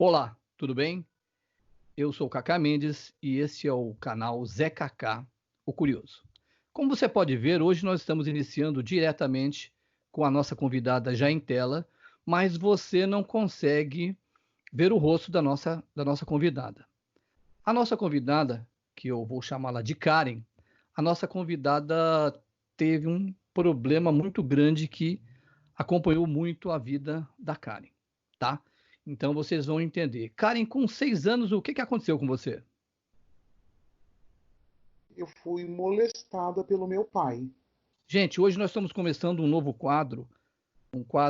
Olá, tudo bem? Eu sou o Cacá Mendes e esse é o canal Zé Cacá, o Curioso. Como você pode ver, hoje nós estamos iniciando diretamente com a nossa convidada já em tela, mas você não consegue ver o rosto da nossa convidada. A nossa convidada, que eu vou chamá-la de Karen, a nossa convidada teve um problema muito grande que acompanhou muito a vida da Karen, tá? Então vocês vão entender. Karen, com 6 anos, o que aconteceu com você? Eu fui molestada pelo meu pai. Gente, hoje nós estamos começando um novo quadro,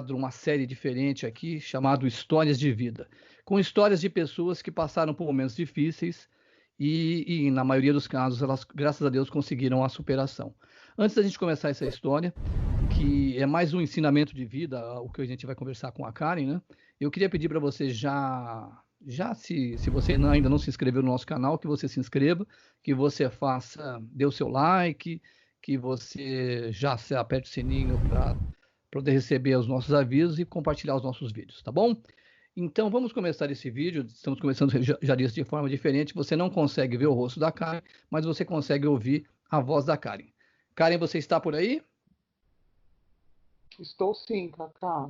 uma série diferente aqui, chamado Histórias de Vida, com histórias de pessoas que passaram por momentos difíceis e na maioria dos casos, elas, graças a Deus, conseguiram a superação. Antes da gente começar essa história, que é mais um ensinamento de vida, o que a gente vai conversar com a Karen, né? Eu queria pedir para você se você ainda não se inscreveu no nosso canal, que você se inscreva, que você dê o seu like, que você já se aperte o sininho para poder receber os nossos avisos e compartilhar os nossos vídeos, tá bom? Então vamos começar esse vídeo. Estamos começando, já disse, de forma diferente. Você não consegue ver o rosto da Karen, mas você consegue ouvir a voz da Karen. Karen, você está por aí? Estou sim, Cacá.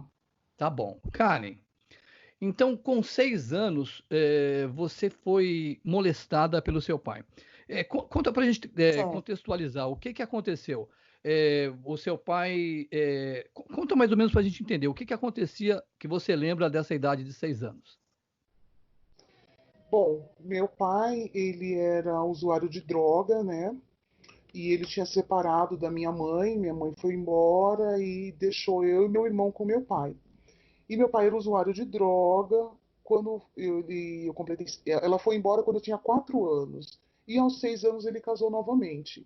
Tá bom. Karen, então com 6 anos você foi molestada pelo seu pai. Conta pra gente Certo. contextualizar o que aconteceu. O seu pai. Conta mais ou menos pra gente entender o que acontecia que você lembra dessa idade de 6 anos. Bom, meu pai, ele era usuário de droga, né? E ele tinha separado da minha mãe. Minha mãe foi embora e deixou eu e meu irmão com meu pai. E meu pai era usuário de droga. Quando eu completei, ela foi embora quando eu tinha 4 anos. E aos 6 anos ele casou novamente.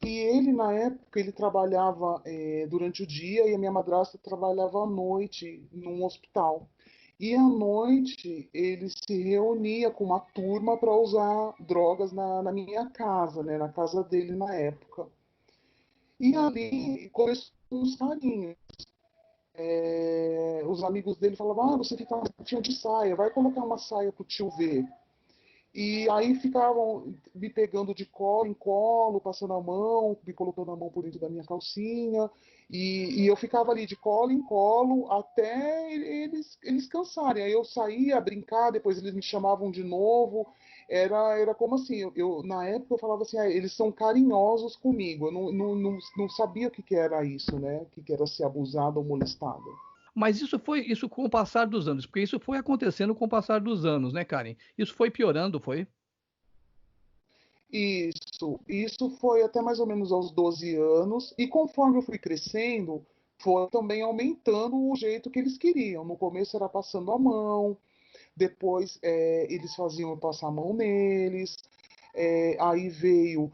E ele, na época, ele trabalhava durante o dia e a minha madrasta trabalhava à noite num hospital. E à noite ele se reunia com uma turma para usar drogas na minha casa, né, na casa dele na época. E ali começou uns carinhos. Os amigos dele falavam: ah, você fica de saia, vai colocar uma saia pro tio ver. E aí ficavam me pegando de colo em colo, passando a mão, me colocando a mão por dentro da minha calcinha. E eu ficava ali de colo em colo até eles cansarem. Aí eu saía a brincar, depois eles me chamavam de novo. Era como assim, na época eu falava assim, ah, eles são carinhosos comigo. Eu não sabia o que era isso, né? O que era ser abusado ou molestado. Mas isso com o passar dos anos, porque isso foi acontecendo com o passar dos anos, né, Karen? Isso foi piorando, foi? Isso foi até mais ou menos aos 12 anos, e conforme eu fui crescendo, foi também aumentando o jeito que eles queriam. No começo era passando a mão, depois eles faziam eu passar a mão neles, aí veio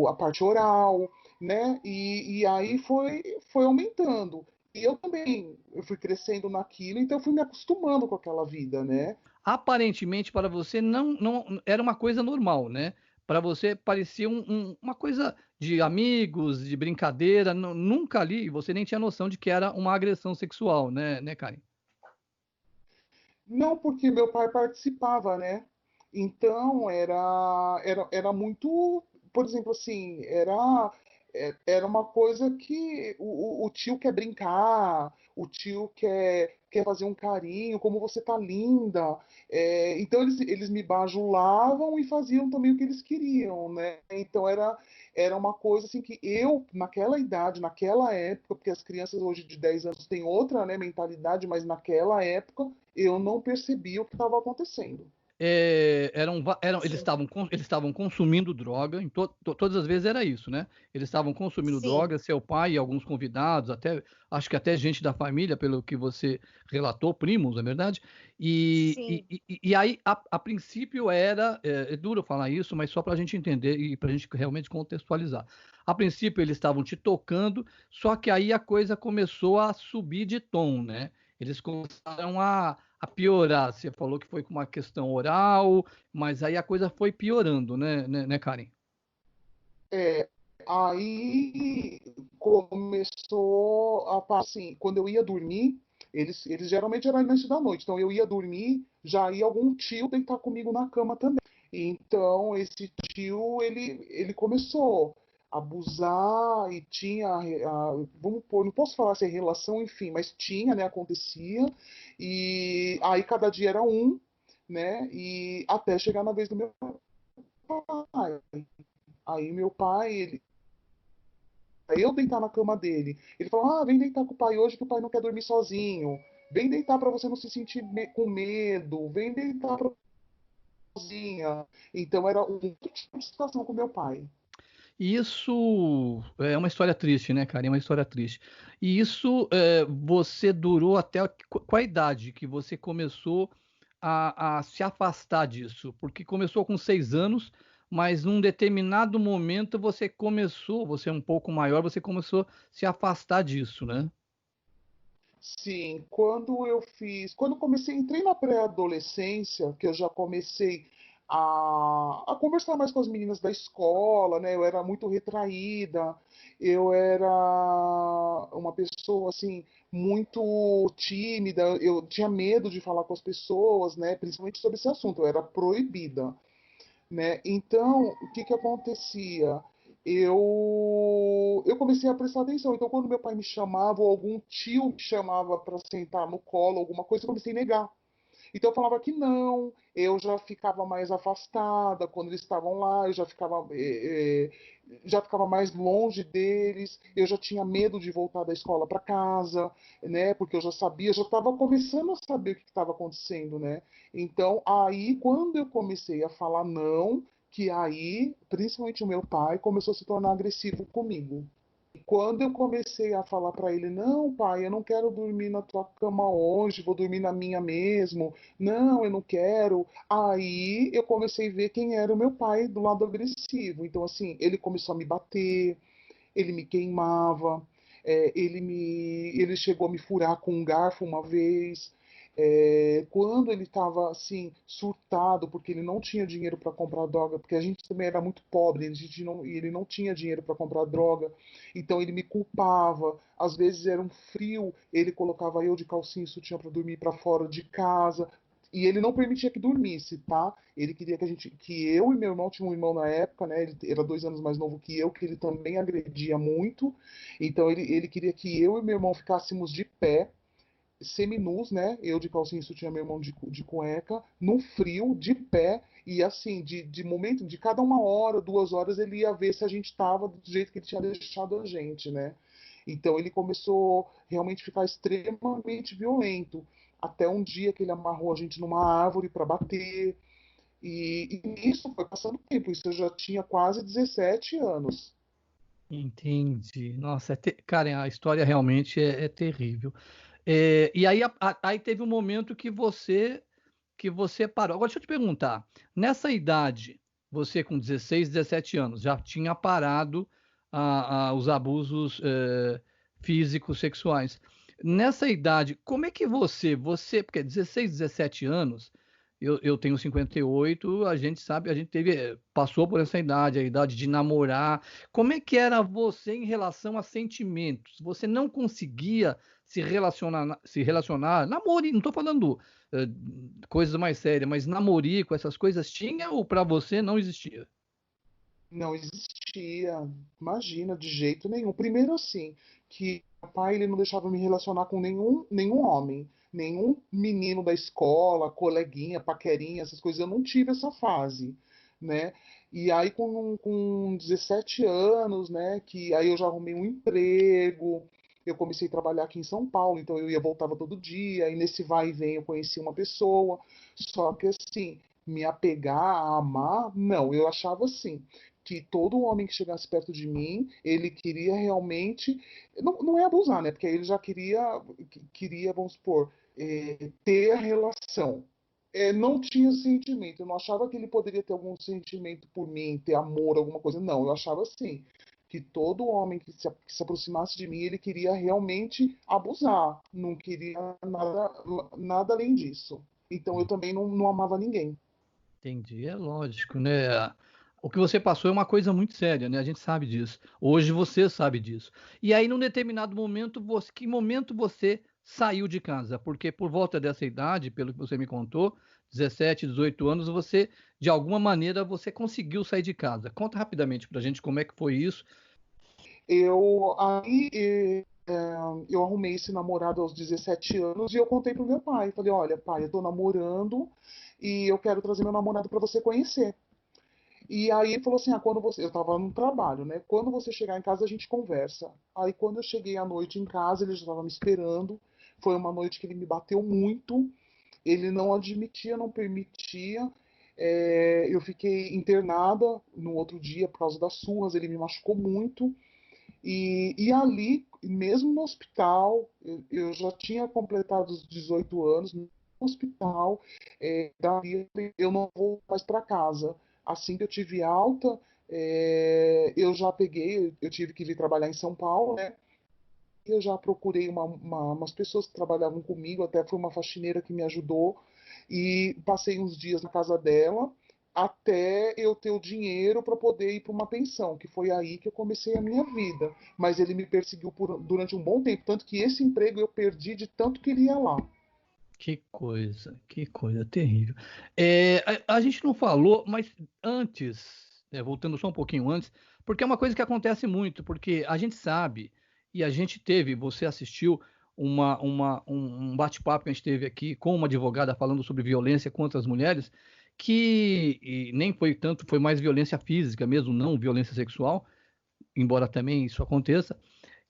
a parte oral, né? E aí foi aumentando. E eu também eu fui crescendo naquilo, então eu fui me acostumando com aquela vida, né? Aparentemente para você não era uma coisa normal, né? Para você parecia uma coisa de amigos, de brincadeira, nunca ali você nem tinha noção de que era uma agressão sexual, né, Karen? Não, porque meu pai participava, né? Então era muito, por exemplo, assim, era uma coisa que o tio quer brincar, o tio quer fazer um carinho, como você tá linda. Então eles me bajulavam e faziam também o que eles queriam, né? Então era uma coisa assim que eu, naquela idade, naquela época, porque as crianças hoje de 10 anos têm outra, né, mentalidade, mas naquela época eu não percebi o que estava acontecendo. Eles estavam consumindo droga, todas as vezes era isso, né? Eles estavam consumindo Sim, droga, seu pai e alguns convidados, acho que até gente da família, pelo que você relatou, primos, não é verdade? sim. E aí, a princípio é duro falar isso, mas só para a gente entender e para a gente realmente contextualizar. A princípio eles estavam te tocando, só que aí a coisa começou a subir de tom, né? Eles começaram a piorar. Você falou que foi com uma questão oral, mas aí a coisa foi piorando, né, Karen? É, aí começou a assim, quando eu ia dormir, Eles geralmente eram no início da noite, então eu ia dormir, já ia algum tio deitar comigo na cama também. Então esse tio, ele começou a abusar e tinha, vamos pôr, não posso falar se é relação, enfim, mas tinha, né, acontecia, e aí cada dia era um, né, e até chegar na vez do meu pai. Aí meu pai, eu deitar na cama dele. Ele falou: ah, vem deitar com o pai hoje que o pai não quer dormir sozinho. Vem deitar para você não se sentir com medo. Vem deitar pra sozinha. Então era um tipo de situação com meu pai. E isso é uma história triste, né, cara? É uma história triste. E isso você durou até qual a idade que você começou a se afastar disso? Porque começou com 6 anos, mas num determinado momento você é um pouco maior, você começou a se afastar disso, né? Sim, quando eu comecei, entrei na pré-adolescência, que eu já comecei a conversar mais com as meninas da escola, né? Eu era muito retraída, eu era uma pessoa assim muito tímida, eu tinha medo de falar com as pessoas, né? Principalmente sobre esse assunto, eu era proibida, né? Então, o que que acontecia? Eu comecei a prestar atenção. Então, quando meu pai me chamava, ou algum tio me chamava para sentar no colo, alguma coisa, eu comecei a negar. Então eu falava que não, eu já ficava mais afastada quando eles estavam lá, eu já ficava mais longe deles, eu já tinha medo de voltar da escola para casa, né? Porque eu já sabia, já estava começando a saber o que estava acontecendo, né? Então aí quando eu comecei a falar não, que aí, principalmente o meu pai, começou a se tornar agressivo comigo. Quando eu comecei a falar para ele, não, pai, eu não quero dormir na tua cama hoje, vou dormir na minha mesmo. Não, eu não quero. Aí eu comecei a ver quem era o meu pai do lado agressivo. Então, assim, ele começou a me bater, ele me queimava, ele chegou a me furar com um garfo uma vez. Quando ele estava assim surtado porque ele não tinha dinheiro para comprar droga, porque a gente também era muito pobre, ele não tinha dinheiro para comprar droga, então ele me culpava. Às vezes era um frio, ele colocava eu de calcinha e sutiã para dormir para fora de casa. E ele não permitia que dormisse, tá? Ele queria que eu e meu irmão, tinha um irmão na época, né? Ele era 2 anos mais novo que eu, que ele também agredia muito. Então ele queria que eu e meu irmão ficássemos de pé, seminus, né? Eu de calcinha e sutiã, meu irmão de cueca, no frio, de pé, e assim, de momento, de cada 1 hora, 2 horas, ele ia ver se a gente estava do jeito que ele tinha deixado a gente, né? Então ele começou realmente a ficar extremamente violento. Até um dia que ele amarrou a gente numa árvore para bater. E isso foi passando tempo, isso eu já tinha quase 17 anos. Entendi. Nossa, cara, a história realmente é terrível. E aí, aí teve um momento que você parou. Agora, deixa eu te perguntar. Nessa idade, você com 16, 17 anos, já tinha parado os abusos físicos, sexuais. Nessa idade, como é que porque 16, 17 anos, eu tenho 58, a gente sabe, a gente passou por essa idade, a idade de namorar. Como é que era você em relação a sentimentos? Você não conseguia se relacionar, namoro, não estou falando eh, coisas mais sérias, mas namorico, essas coisas tinha ou para você não existia? Não existia, imagina, de jeito nenhum. Primeiro assim, que meu pai ele não deixava eu me relacionar com nenhum homem, nenhum menino da escola, coleguinha, paquerinha, essas coisas. Eu não tive essa fase, né? E aí com 17 anos, né, que aí eu já arrumei um emprego, eu comecei a trabalhar aqui em São Paulo, então eu ia voltava todo dia, e nesse vai e vem eu conheci uma pessoa, só que assim, me apegar a amar, não, eu achava assim, que todo homem que chegasse perto de mim, ele queria realmente, não é abusar, né? Porque aí ele já queria, vamos supor, ter a relação. Não tinha sentimento, eu não achava que ele poderia ter algum sentimento por mim, ter amor, alguma coisa. Não, eu achava assim, que todo homem que se aproximasse de mim, ele queria realmente abusar, não queria nada além disso. Então eu também não amava ninguém. Entendi, é lógico, né? O que você passou é uma coisa muito séria, né? A gente sabe disso. Hoje você sabe disso. E aí, num determinado momento, que momento você saiu de casa? Porque por volta dessa idade, pelo que você me contou, 17, 18 anos, você, de alguma maneira, você conseguiu sair de casa. Conta rapidamente para a gente como é que foi isso. Eu arrumei esse namorado aos 17 anos e eu contei pro meu pai. Falei, olha, pai, eu tô namorando e eu quero trazer meu namorado para você conhecer. E aí ele falou assim, quando você... Eu tava no trabalho, né? Quando você chegar em casa, a gente conversa. Aí quando eu cheguei à noite em casa, ele já estava me esperando. Foi uma noite que ele me bateu muito. Ele não admitia, não permitia. Eu fiquei internada no outro dia por causa das surras. Ele me machucou muito. E ali, mesmo no hospital, eu já tinha completado os 18 anos, no hospital, dali eu não vou mais para casa. Assim que eu tive alta, eu já peguei, eu tive que vir trabalhar em São Paulo, né? Eu já procurei umas pessoas que trabalhavam comigo, até foi uma faxineira que me ajudou, e passei uns dias na casa dela, até eu ter o dinheiro para poder ir para uma pensão, que foi aí que eu comecei a minha vida. Mas ele me perseguiu durante um bom tempo, tanto que esse emprego eu perdi de tanto que ele ia lá. Que coisa terrível. É, a gente não falou, mas antes, voltando só um pouquinho antes, porque é uma coisa que acontece muito, porque a gente sabe, e a gente teve, você assistiu um bate-papo que a gente teve aqui com uma advogada falando sobre violência contra as mulheres, que e nem foi tanto, foi mais violência física mesmo, não violência sexual, embora também isso aconteça,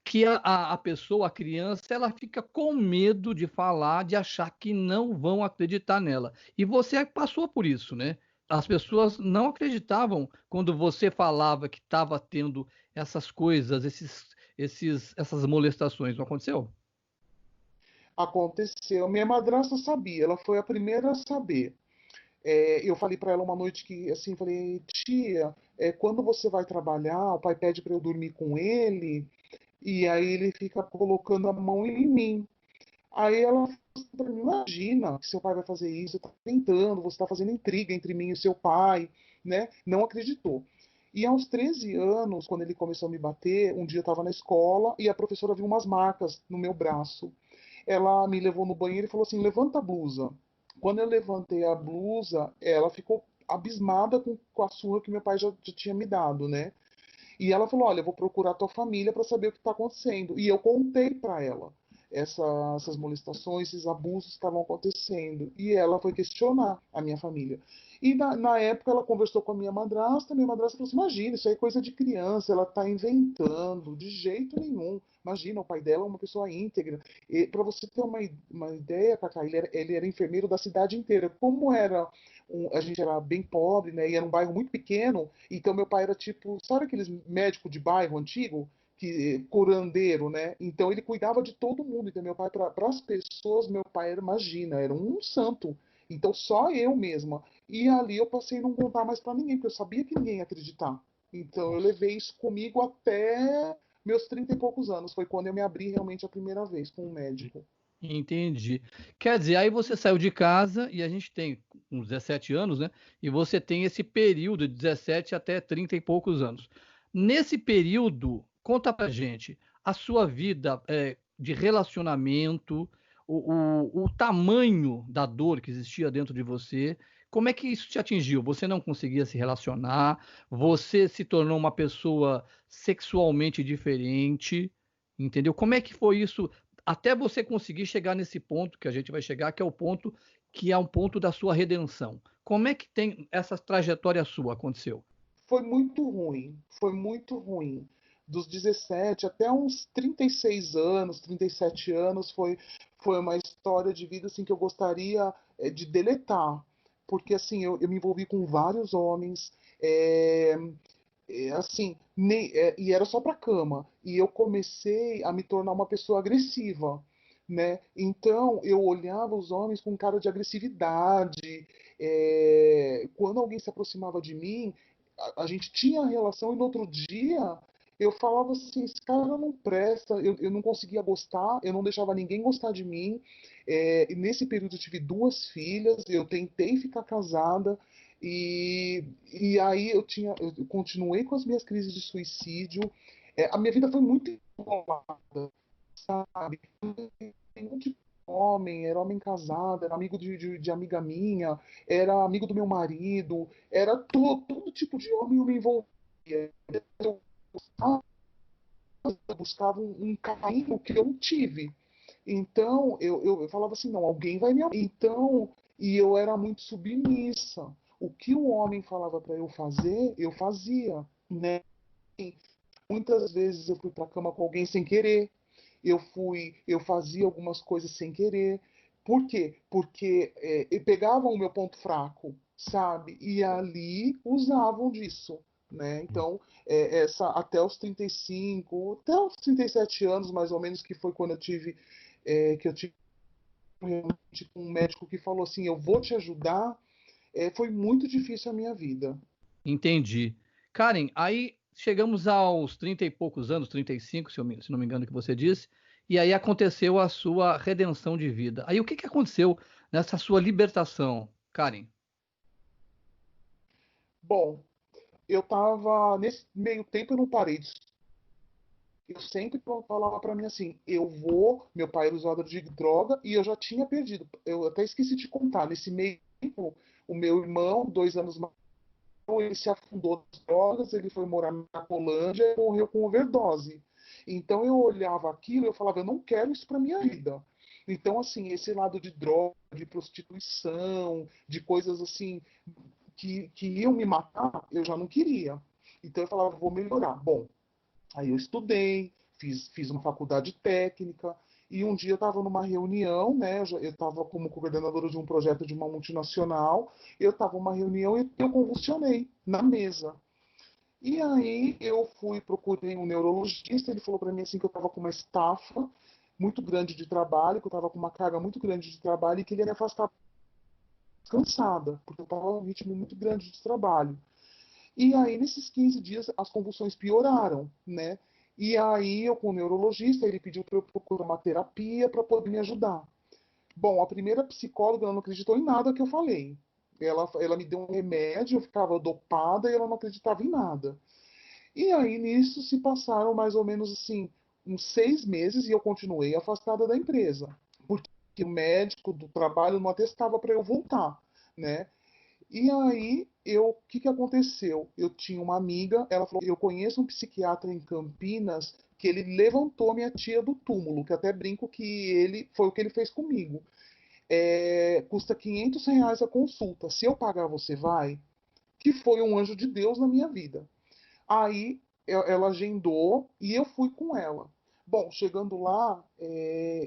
que a pessoa, a criança, ela fica com medo de falar, de achar que não vão acreditar nela. E você passou por isso, né? As pessoas não acreditavam quando você falava que estava tendo essas coisas, essas molestações. Não aconteceu? Aconteceu. Minha madrasta sabia, ela foi a primeira a saber. Eu falei para ela uma noite que, assim, falei, tia, quando você vai trabalhar, o pai pede para eu dormir com ele, e aí ele fica colocando a mão em mim. Aí ela falou assim pra mim, imagina que seu pai vai fazer isso, você está tentando, você está fazendo intriga entre mim e seu pai, né? Não acreditou. E aos 13 anos, quando ele começou a me bater, um dia eu estava na escola e a professora viu umas marcas no meu braço. Ela me levou no banheiro e falou assim: levanta a blusa. Quando eu levantei a blusa, ela ficou abismada com a surra que meu pai já tinha me dado, né? E ela falou: olha, eu vou procurar a tua família para saber o que está acontecendo. E eu contei para ela essas molestações, esses abusos que estavam acontecendo. E ela foi questionar a minha família. E na época ela conversou com a minha madrasta falou assim: imagina, isso aí é coisa de criança, ela está inventando, de jeito nenhum. Imagina, o pai dela é uma pessoa íntegra. Para você ter uma ideia, Cacá, ele era enfermeiro da cidade inteira. Como era a gente era bem pobre, né? E era um bairro muito pequeno, então meu pai era tipo, sabe aqueles médicos de bairro antigo? Que curandeiro, né? Então ele cuidava de todo mundo. Então meu pai, para as pessoas, meu pai era, imagina, era um santo. Então só eu mesma. E ali eu passei a não contar mais para ninguém, porque eu sabia que ninguém ia acreditar. Então eu Nossa. levei isso comigo até meus 30 e poucos anos. Foi quando eu me abri realmente a primeira vez com um médico. Entendi. Quer dizer, aí você saiu de casa e a gente tem uns 17 anos, né? E você tem esse período de 17 até 30 e poucos anos. Nesse período, conta pra gente a sua vida de relacionamento, o tamanho da dor que existia dentro de você. Como é que isso te atingiu? Você não conseguia se relacionar, você se tornou uma pessoa sexualmente diferente, entendeu? Como é que foi isso até você conseguir chegar nesse ponto que a gente vai chegar, que é o ponto que é um ponto da sua redenção. Como é que tem essa trajetória sua aconteceu? Foi muito ruim, foi muito ruim. Dos 17 até uns 36 anos, 37 anos, foi uma história de vida assim, que eu gostaria de deletar. Porque assim, eu me envolvi com vários homens, é, assim, e era só para cama. E eu comecei a me tornar uma pessoa agressiva, né? Então eu olhava os homens com cara de agressividade. Quando alguém se aproximava de mim, a gente tinha relação e no outro dia eu falava assim, esse cara não presta, eu não conseguia gostar, eu não deixava ninguém gostar de mim. E nesse período eu tive duas filhas, eu tentei ficar casada, e aí eu continuei com as minhas crises de suicídio. A minha vida foi muito enrolada, sabe? Nenhum tipo era homem casado, era amigo de amiga minha, era amigo do meu marido, era todo tipo de homem eu me envolvia. Eu buscava um carinho que eu não tive. Então, eu falava assim, não, alguém vai me amar. Então, e eu era muito submissa. O que o homem falava para eu fazer, eu fazia, né? Muitas vezes eu fui para a cama com alguém sem querer. Eu fazia algumas coisas sem querer. Por quê? Porque pegavam o meu ponto fraco, sabe? E ali usavam disso, né? Então, até os 35, até os 37 anos, mais ou menos, que foi quando que eu tive realmente um médico que falou assim, eu vou te ajudar, foi muito difícil a minha vida. Entendi. Karen, aí chegamos aos 30 e poucos anos, 35, se não me engano que você disse, e aí aconteceu a sua redenção de vida. Aí o que que aconteceu nessa sua libertação, Karen? Bom, nesse meio tempo eu não parei de eu sempre falava para mim assim, meu pai era usuário de droga e eu já tinha perdido. Eu até esqueci de contar, nesse meio tempo, o meu irmão, 2 anos mais novo, ele se afundou nas drogas, ele foi morar na Colândia e morreu com overdose. Então eu olhava aquilo e eu falava, eu não quero isso para minha vida. Então, assim, esse lado de droga, de prostituição, de coisas assim que iam me matar, eu já não queria. Então eu falava, vou melhorar. Bom, aí eu estudei, fiz uma faculdade técnica, e um dia eu estava numa reunião, né? Eu estava como coordenadora de um projeto de uma multinacional, eu estava numa reunião e eu convulsionei na mesa. E aí eu procurei um neurologista, ele falou para mim assim que eu estava com uma estafa muito grande de trabalho, que eu estava com uma carga muito grande de trabalho e que ele ia me afastar cansada, porque eu estava num ritmo muito grande de trabalho. E aí, nesses 15 dias, as convulsões pioraram, né? E aí, eu com o neurologista, ele pediu para eu procurar uma terapia para poder me ajudar. Bom, a primeira psicóloga ela não acreditou em nada que eu falei. Ela me deu um remédio, eu ficava dopada e ela não acreditava em nada. E aí, nisso, se passaram mais ou menos assim, uns 6 meses e eu continuei afastada da empresa. Porque o médico do trabalho não atestava para eu voltar, né? E aí, o que que aconteceu? Eu tinha uma amiga, ela falou, eu conheço um psiquiatra em Campinas que ele levantou minha tia do túmulo, que até brinco que ele foi o que ele fez comigo. Custa R$ 500 a consulta. Se eu pagar, você vai? Que foi um anjo de Deus na minha vida. Aí ela agendou e eu fui com ela. Bom, chegando lá,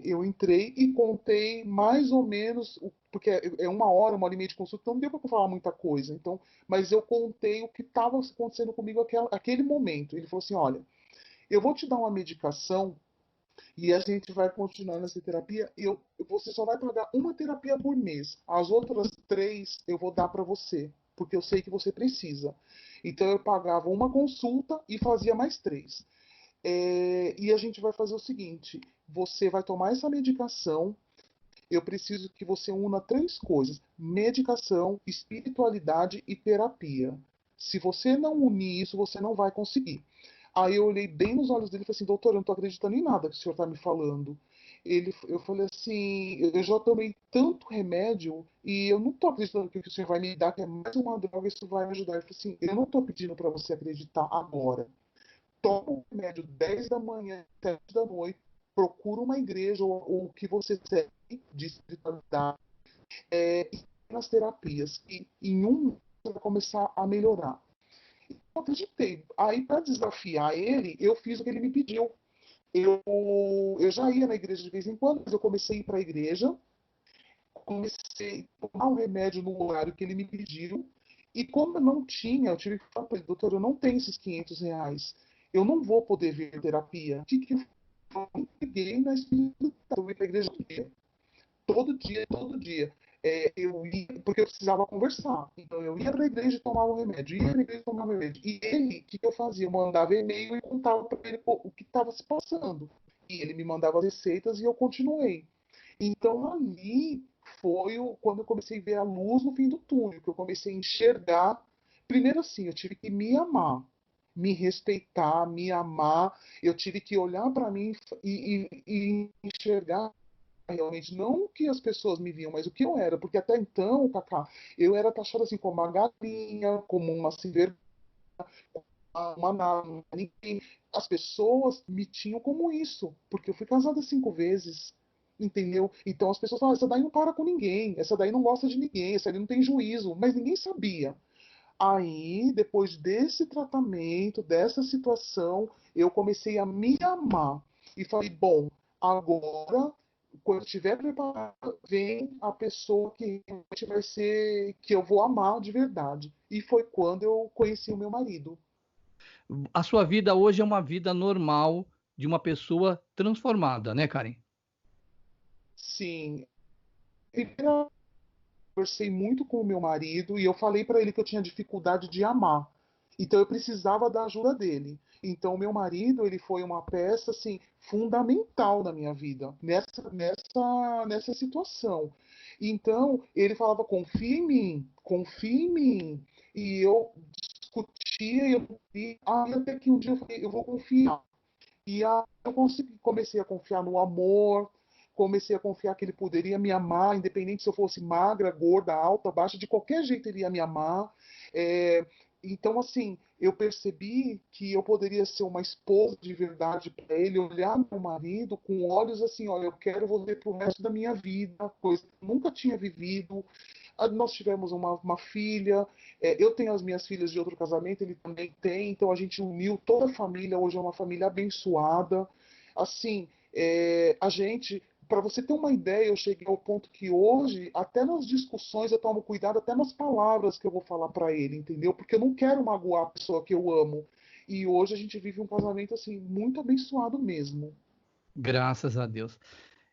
eu entrei e contei mais ou menos, porque é 1 hora e meia de consulta, então não deu para falar muita coisa. Então, mas eu contei o que estava acontecendo comigo aquele momento. Ele falou assim: olha, eu vou te dar uma medicação e a gente vai continuar nessa terapia. Você só vai pagar uma terapia por mês. As outras 3 eu vou dar para você, porque eu sei que você precisa. Então eu pagava uma consulta e fazia mais 3. E a gente vai fazer o seguinte: você vai tomar essa medicação. Eu preciso que você una 3 coisas: medicação, espiritualidade e terapia. Se você não unir isso, você não vai conseguir. Aí eu olhei bem nos olhos dele e falei assim, doutor, eu não estou acreditando em nada que o senhor está me falando. Eu falei assim, eu já tomei tanto remédio e eu não estou acreditando que o senhor vai me dar, que é mais uma droga, isso vai me ajudar. Ele falou assim, eu não estou pedindo para você acreditar agora. Toma o remédio 10 da manhã, 7 da noite, procura uma igreja ou o que você segue de espiritualidade e nas terapias. E em você vai começar a melhorar. Eu acreditei. Aí, para desafiar ele, eu fiz o que ele me pediu. Eu, eu já ia na igreja de vez em quando, mas eu comecei a ir para a igreja, comecei a tomar o remédio no horário que ele me pediu, e como eu não tinha, eu tive que falar para ele, doutor, eu não tenho esses R$ 500, eu não vou poder vir terapia. O que, que eu peguei na espiritualidade? Eu ia para a igreja todo dia. Eu ia, porque eu precisava conversar. Então eu ia para a igreja e tomava o remédio, ia para a igreja e tomava o remédio. E ele, o que, que eu fazia? Eu mandava e-mail e contava para ele o que estava se passando. E ele me mandava as receitas e eu continuei. Então ali quando eu comecei a ver a luz no fim do túnel, que eu comecei a enxergar. Primeiro assim, eu tive que me amar, me respeitar, me amar. Eu tive que olhar para mim e enxergar realmente, não o que as pessoas me viam, mas o que eu era, porque até então, Cacá, eu era taxada assim como uma galinha, como uma sem vergonha, uma nada, ninguém. As pessoas me tinham como isso, porque eu fui casada 5 vezes, entendeu? Então as pessoas falam, essa daí não para com ninguém, essa daí não gosta de ninguém, essa daí não tem juízo, mas ninguém sabia. Aí, depois desse tratamento, dessa situação, eu comecei a me amar. E falei, bom, agora, quando estiver preparado, vem a pessoa que realmente vai ser, que eu vou amar de verdade. E foi quando eu conheci o meu marido. A sua vida hoje é uma vida normal de uma pessoa transformada, né, Karen? Sim, primeiro conversei muito com o meu marido e eu falei para ele que eu tinha dificuldade de amar. Então eu precisava da ajuda dele. Então meu marido, ele foi uma peça assim fundamental na minha vida, nessa situação. Então ele falava: "Confia em mim, confia em mim". E eu discutia e eu até que um dia eu falei: "Eu vou confiar". E aí eu comecei a confiar no amor, comecei a confiar que ele poderia me amar, independente se eu fosse magra, gorda, alta, baixa, de qualquer jeito ele ia me amar. É, então, assim, eu percebi que eu poderia ser uma esposa de verdade para ele, olhar meu marido com olhos assim: olha, eu quero você pro resto da minha vida, coisa que eu nunca tinha vivido. Nós tivemos uma filha, eu tenho as minhas filhas de outro casamento, ele também tem, então a gente uniu toda a família, hoje é uma família abençoada. Assim, a gente, para você ter uma ideia, eu cheguei ao ponto que hoje, até nas discussões, eu tomo cuidado até nas palavras que eu vou falar para ele, entendeu? Porque eu não quero magoar a pessoa que eu amo. E hoje a gente vive um casamento assim muito abençoado mesmo. Graças a Deus.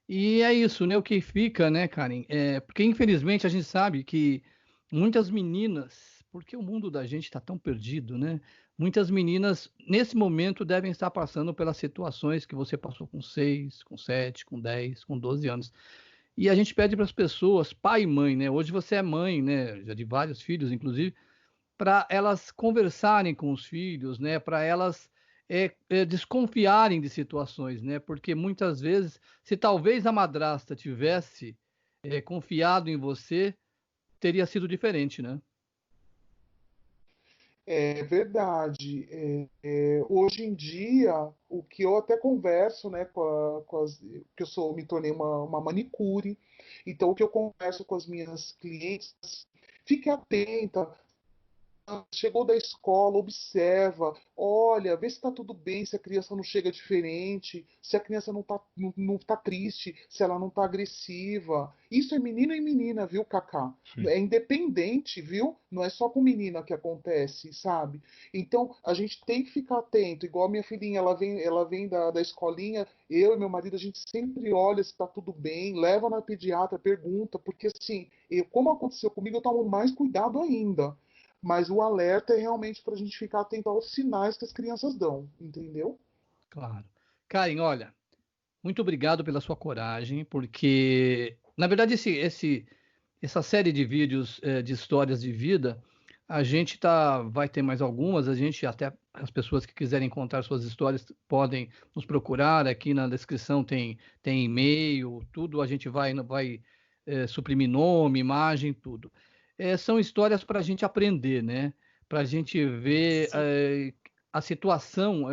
E é isso, né? O que fica, né, Karen? Porque infelizmente a gente sabe que muitas meninas, porque o mundo da gente está tão perdido, né? Muitas meninas, nesse momento, devem estar passando pelas situações que você passou com 6, com 7, com 10, com 12 anos. E a gente pede para as pessoas, pai e mãe, né? Hoje você é mãe, né? Já de vários filhos, inclusive, para elas conversarem com os filhos, né? Para elas desconfiarem de situações, né? Porque muitas vezes, se talvez a madrasta tivesse confiado em você, teria sido diferente, né? É verdade. Hoje em dia, o que eu até converso, né, que eu sou, me tornei uma manicure, então o que eu converso com as minhas clientes, fique atenta, chegou da escola, observa, olha, vê se está tudo bem, se a criança não chega diferente, se a criança não tá triste, se ela não tá agressiva. Isso é menina e menina, viu, Cacá? Sim. É independente, viu? Não é só com menina que acontece, sabe? Então a gente tem que ficar atento, igual a minha filhinha, ela vem da escolinha, eu e meu marido, a gente sempre olha se está tudo bem, leva na pediatra, pergunta, porque assim, como aconteceu comigo, eu tomo mais cuidado ainda. Mas o alerta é realmente para a gente ficar atento aos sinais que as crianças dão, entendeu? Claro. Karen, olha, muito obrigado pela sua coragem, porque, na verdade, essa série de vídeos de histórias de vida, a gente vai ter mais algumas, a gente até as pessoas que quiserem contar suas histórias podem nos procurar, aqui na descrição tem e-mail, tudo, a gente vai suprimir nome, imagem, tudo. São histórias para a gente aprender, né? Para a gente ver Sim. a situação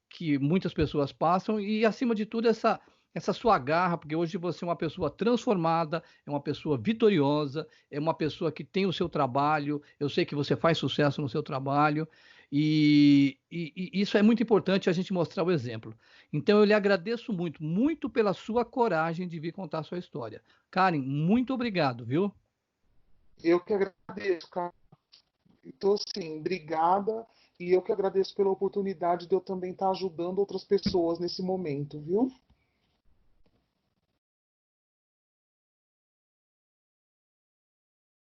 que muitas pessoas passam e, acima de tudo, essa sua garra, porque hoje você é uma pessoa transformada, é uma pessoa vitoriosa, é uma pessoa que tem o seu trabalho, eu sei que você faz sucesso no seu trabalho, e isso é muito importante a gente mostrar o exemplo. Então eu lhe agradeço muito, muito pela sua coragem de vir contar a sua história. Karen, muito obrigado, viu? Eu que agradeço, cara. Então, assim, obrigada. E eu que agradeço pela oportunidade de eu também estar ajudando outras pessoas nesse momento, viu?